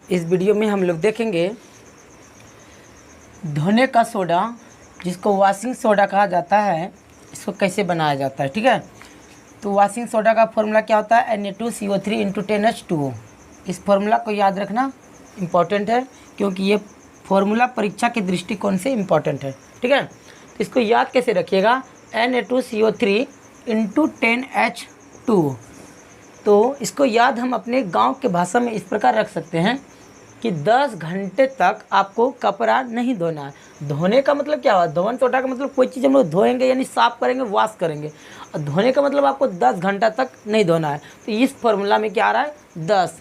इस वीडियो में हम लोग देखेंगे धोने का सोडा, जिसको वॉशिंग सोडा कहा जाता है, इसको कैसे बनाया जाता है। ठीक है, तो वॉशिंग सोडा का फॉर्मूला क्या होता है, Na2CO3 × 10H2O। इस फॉर्मूला को याद रखना इम्पॉर्टेंट है, क्योंकि ये फॉर्मूला परीक्षा के दृष्टिकोण से इम्पॉर्टेंट है। ठीक है, तो इसको याद कैसे रखिएगा, Na2CO3 × 10H2O। तो इसको याद हम अपने गांव के भाषा में इस प्रकार रख सकते हैं कि 10 घंटे तक आपको कपड़ा नहीं धोना है। धोने का मतलब क्या हुआ, धोवन सोडा का मतलब कोई चीज़ हम लोग धोएंगे यानी साफ़ करेंगे, वॉश करेंगे। और धोने का मतलब आपको 10 घंटा तक नहीं धोना है। तो इस फॉर्मूला में क्या आ रहा है, 10,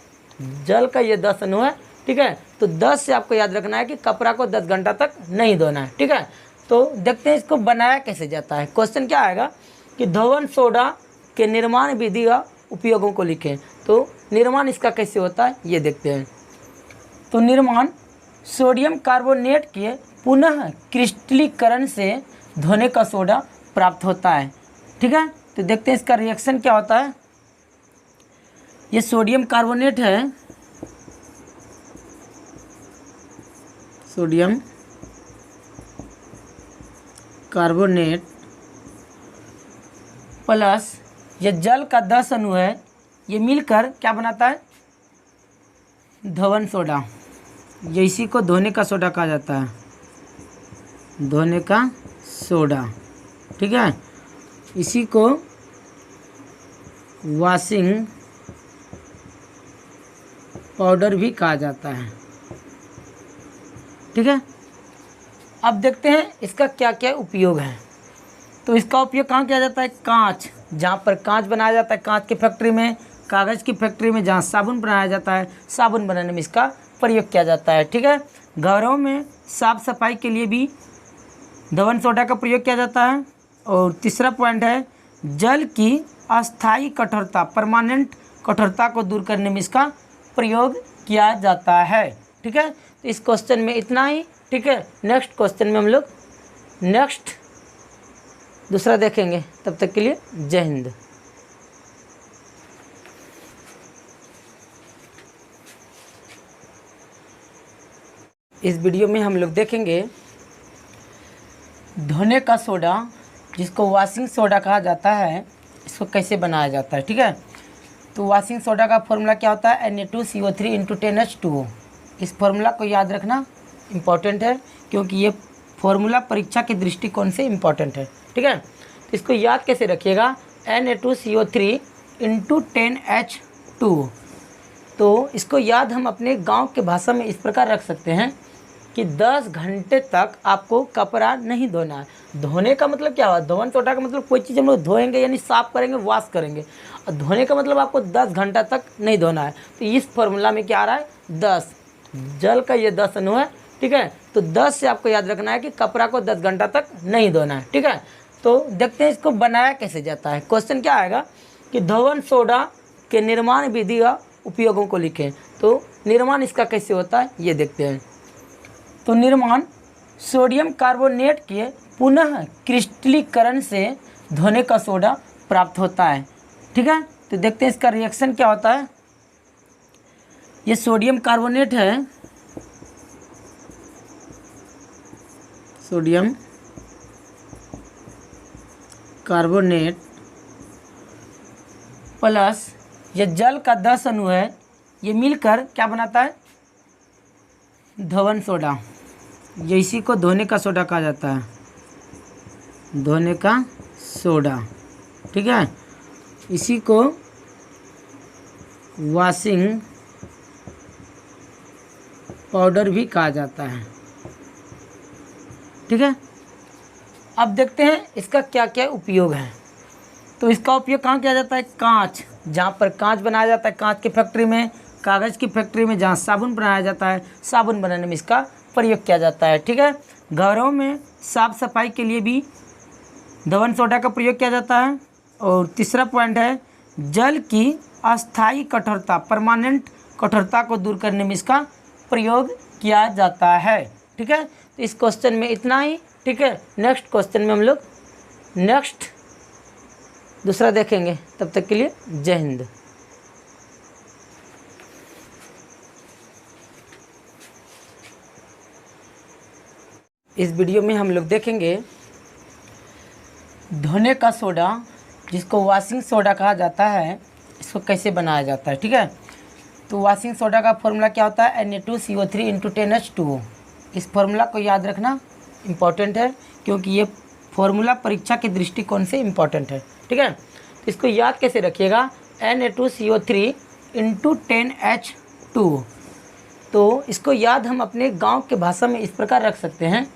जल का ये 10 अणु है। ठीक है, तो 10 से आपको याद रखना है कि कपड़ा को 10 घंटा तक नहीं धोना है। ठीक है, तो देखते हैं इसको बनाया कैसे जाता है। क्वेश्चन क्या आएगा कि धोवन सोडा के निर्माण विधि का उपयोगों को लिखें। तो निर्माण इसका कैसे होता है ये देखते हैं। तो निर्माण सोडियम कार्बोनेट के पुनः क्रिस्टलीकरण से धोने का सोडा प्राप्त होता है। ठीक है, तो देखते हैं इसका रिएक्शन क्या होता है। ये सोडियम कार्बोनेट है, सोडियम कार्बोनेट प्लस ये जल का 10 अणु है, ये मिलकर क्या बनाता है, धोवन सोडा। ये इसी को धोने का सोडा कहा जाता है, धोने का सोडा। ठीक है, इसी को वॉशिंग पाउडर भी कहा जाता है। ठीक है, अब देखते हैं इसका क्या क्या उपयोग है। तो इसका उपयोग कहाँ किया जाता है, कांच, जहाँ पर कांच बनाया जाता है, कांच की फैक्ट्री में, कागज़ की फैक्ट्री में, जहाँ साबुन बनाया जाता है, साबुन बनाने में इसका प्रयोग किया जाता है। ठीक है, घरों में साफ सफाई के लिए भी धोवन सोडा का प्रयोग किया जाता है। और तीसरा पॉइंट है, जल की अस्थायी कठोरता, परमानेंट कठोरता को दूर करने में इसका प्रयोग किया जाता है। ठीक है, तो इस क्वेश्चन में इतना ही। ठीक है, नेक्स्ट क्वेश्चन में हम लोग दूसरा देखेंगे। तब तक के लिए जय हिंद। इस वीडियो में हम लोग देखेंगे धोने का सोडा, जिसको वॉशिंग सोडा कहा जाता है, इसको कैसे बनाया जाता है। ठीक है, तो वॉशिंग सोडा का फॉर्मूला क्या होता है, Na2CO3 × 10H2O। इस फॉर्मूला को याद रखना इम्पॉर्टेंट है, क्योंकि ये फॉर्मूला परीक्षा के दृष्टिकोण से इम्पॉर्टेंट है। ठीक है, तो इसको याद कैसे रखिएगा, Na2CO3 × 10H2O। तो इसको याद हम अपने गांव के भाषा में इस प्रकार रख सकते हैं कि 10 घंटे तक आपको कपड़ा नहीं धोना है। धोने का मतलब क्या हुआ, धोवन सोडा का मतलब कोई चीज़ हम लोग धोएंगे यानी साफ़ करेंगे, वॉश करेंगे। और धोने का मतलब आपको 10 घंटा तक नहीं धोना है। तो इस फॉर्मूला में क्या आ रहा है, 10, जल का ये 10 अणु है। ठीक है, तो 10 से आपको याद रखना है कि कपड़ा को 10 घंटा तक नहीं धोना है। ठीक है, तो देखते हैं इसको बनाया कैसे जाता है। क्वेश्चन क्या आएगा कि धोवन सोडा के निर्माण विधि का उपयोगों को लिखें। तो निर्माण इसका कैसे होता है ये देखते हैं। तो निर्माण सोडियम कार्बोनेट के पुनः क्रिस्टलीकरण से धोने का सोडा प्राप्त होता है। ठीक है, तो देखते हैं इसका रिएक्शन क्या होता है। ये सोडियम कार्बोनेट है, सोडियम कार्बोनेट प्लस ये जल का 10 अणु है, ये मिलकर क्या बनाता है, धोवन सोडा। ये इसी को धोने का सोडा कहा जाता है, धोने का सोडा। ठीक है, इसी को वॉशिंग पाउडर भी कहा जाता है। ठीक है, अब देखते हैं इसका क्या क्या उपयोग है। तो इसका उपयोग कहाँ किया जाता है, कांच, जहाँ पर कांच बनाया जाता है, कांच की फैक्ट्री में, कागज़ की फैक्ट्री में, जहाँ साबुन बनाया जाता है, साबुन बनाने में इसका प्रयोग किया जाता है। ठीक है, घरों में साफ सफाई के लिए भी धोवन सोडा का प्रयोग किया जाता है। और तीसरा पॉइंट है, जल की अस्थायी कठोरता, परमानेंट कठोरता को दूर करने में इसका प्रयोग किया जाता है। ठीक है, तो इस क्वेश्चन में इतना ही। ठीक है, नेक्स्ट क्वेश्चन में हम लोग दूसरा देखेंगे। तब तक के लिए जय हिंद। इस वीडियो में हम लोग देखेंगे धोने का सोडा, जिसको वॉशिंग सोडा कहा जाता है, इसको कैसे बनाया जाता है। ठीक है, तो वॉशिंग सोडा का फॉर्मूला क्या होता है, Na2CO3 × 10H2O। इस फॉर्मूला को याद रखना इम्पॉर्टेंट है, क्योंकि ये फॉर्मूला परीक्षा के दृष्टिकोण से इम्पॉर्टेंट है। ठीक है, तो इसको याद कैसे रखिएगा, Na2CO3 × 10H2O। तो इसको याद हम अपने गांव के भाषा में इस प्रकार रख सकते हैं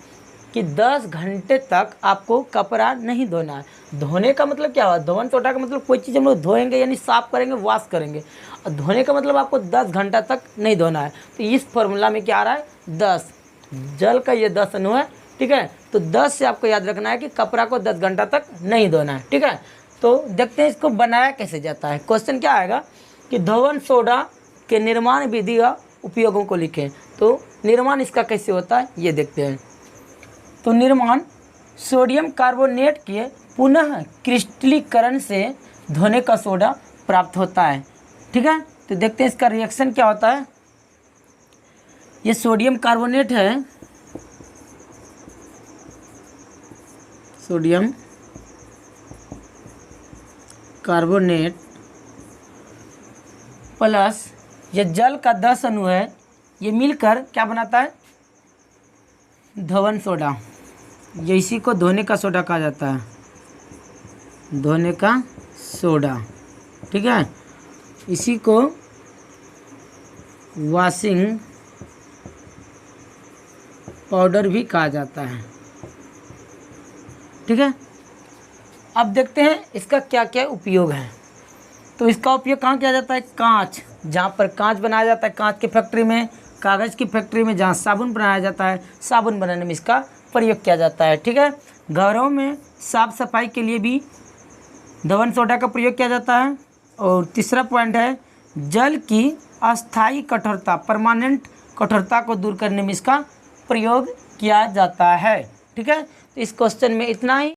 कि 10 घंटे तक आपको कपड़ा नहीं धोना है। धोने का मतलब क्या हुआ, धोवन सोडा का मतलब कोई चीज़ हम लोग धोएंगे यानी साफ़ करेंगे, वॉश करेंगे, और धोने का मतलब आपको 10 घंटा तक नहीं धोना है। तो इस फॉर्मूला में क्या आ रहा है, 10, जल का ये 10 अणु है। ठीक है, तो 10 से आपको याद रखना है कि कपड़ा को 10 घंटा तक नहीं धोना है। ठीक है, तो देखते हैं इसको बनाया कैसे जाता है। क्वेश्चन क्या आएगा कि धोवन सोडा के निर्माण विधि व उपयोगों को लिखें। तो निर्माण इसका कैसे होता है ये देखते हैं। तो निर्माण सोडियम कार्बोनेट के पुनः क्रिस्टलीकरण से धोने का सोडा प्राप्त होता है। ठीक है, तो देखते हैं इसका रिएक्शन क्या होता है। ये सोडियम कार्बोनेट है, सोडियम कार्बोनेट प्लस ये जल का 10 अणु है, ये मिलकर क्या बनाता है, धोवन सोडा। ये इसी को धोने का सोडा कहा जाता है, धोने का सोडा। ठीक है, इसी को वॉशिंग पाउडर भी कहा जाता है। ठीक है, अब देखते हैं इसका क्या क्या उपयोग है। तो इसका उपयोग कहाँ किया जाता है, कांच, जहाँ पर कांच बनाया जाता है, कांच की फैक्ट्री में, कागज़ की फैक्ट्री में, जहाँ साबुन बनाया जाता है, साबुन बनाने में इसका प्रयोग किया जाता है। ठीक है, घरों में साफ सफाई के लिए भी धोवन सोडा का प्रयोग किया जाता है। और तीसरा पॉइंट है, जल की अस्थायी कठोरता, परमानेंट कठोरता को दूर करने में इसका प्रयोग किया जाता है। ठीक है, तो इस क्वेश्चन में इतना ही।